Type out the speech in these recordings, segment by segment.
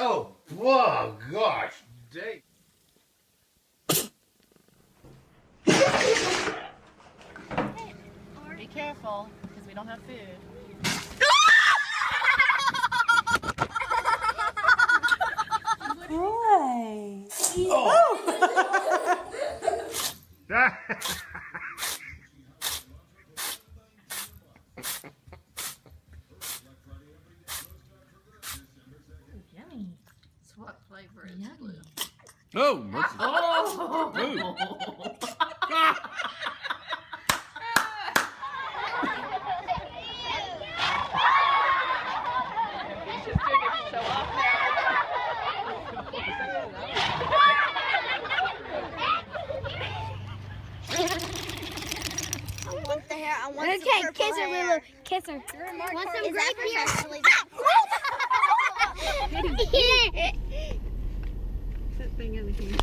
Oh, whoa, gosh, dang. Be careful, because we don't have food. Boy. Oh. Yummy. So what flavor is blue? Oh, mercy. Oh! Okay, kiss her, Lulu. Kiss her. Want some grape here? Here. That thing in here.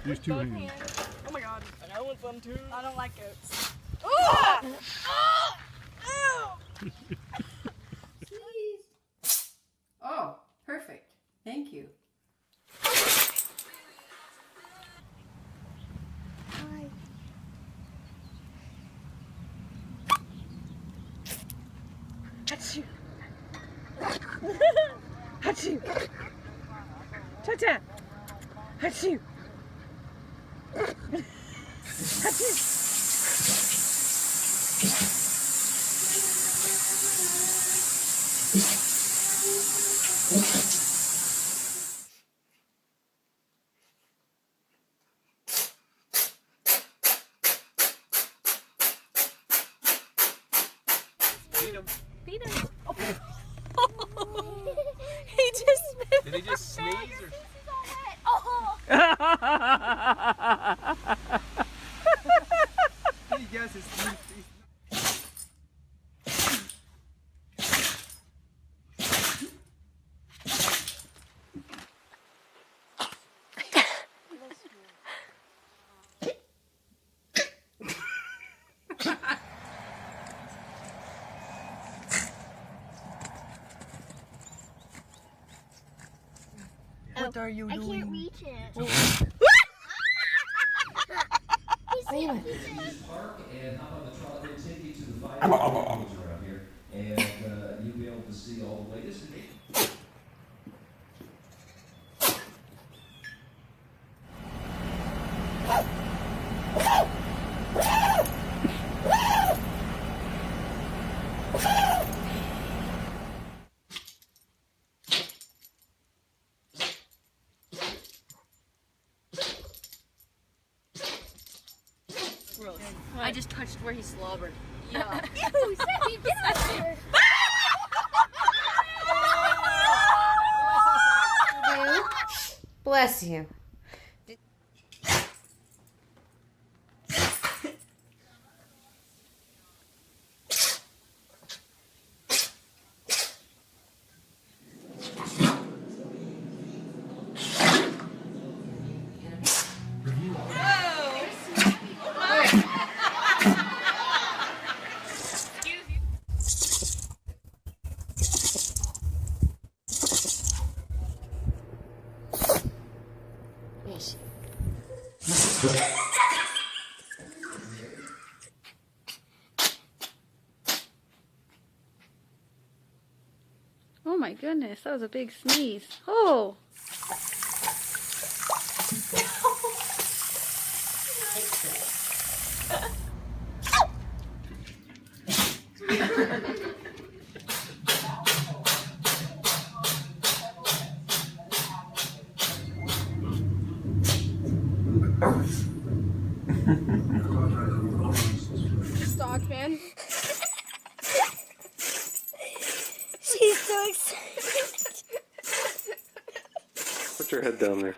Use two hands. Oh my god. I want some too. I don't like goats. Oh, perfect. Thank you. Achoo. Achoo. Cha-cha. Achoo. Achoo. Beat him. Beat him. He just... Did he just sneeze or? He guess his teeth. What are you I doing? can't reach it. Park and hop on the trolley, they'll take you to the fire around here, and you'll be able to see all the latest. I just touched where he slobbered. Yeah. Ew, Steffi, get out of here. Bless you. Oh my goodness, that was a big sneeze. Oh! Stockman. She's so excited. Put your head down there.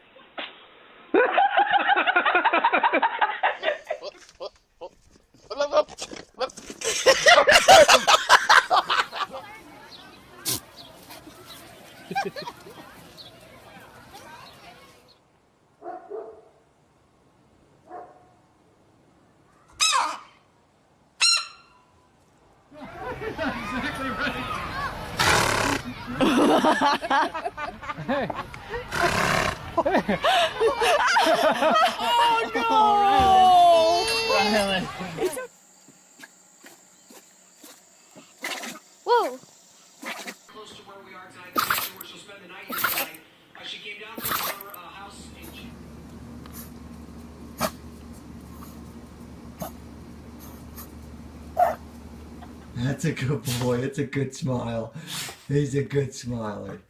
Whoa. Close to where we are tonight, where she'll spend the night here tonight. She came down from her house in That's a good boy. It's a good smile. He's a good smiler.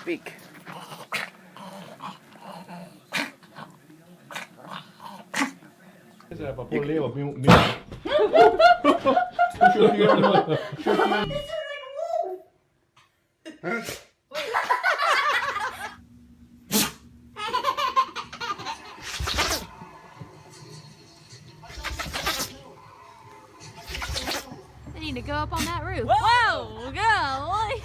Speak. They need to go up on that roof. Whoa, golly.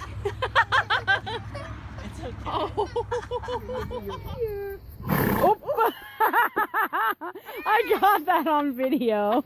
I got that on video.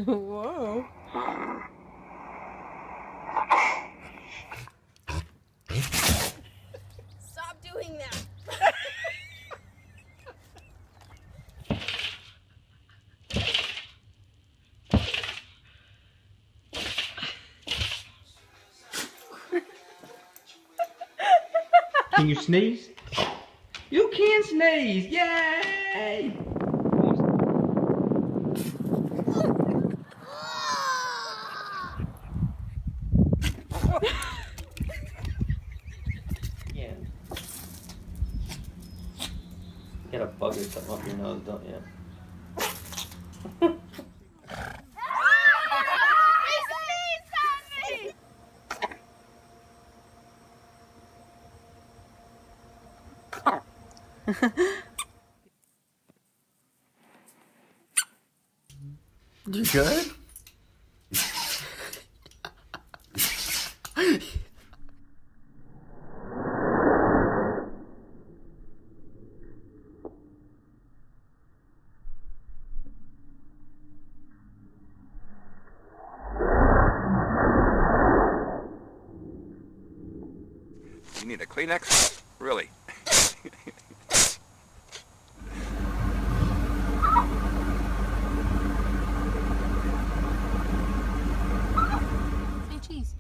Whoa. Stop doing that. Can you sneeze? You can sneeze! Yay! Yeah. Get a bug or something up your nose, don't you? You good? You need a Kleenex? Really? Say cheese.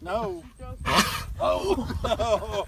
No. Oh.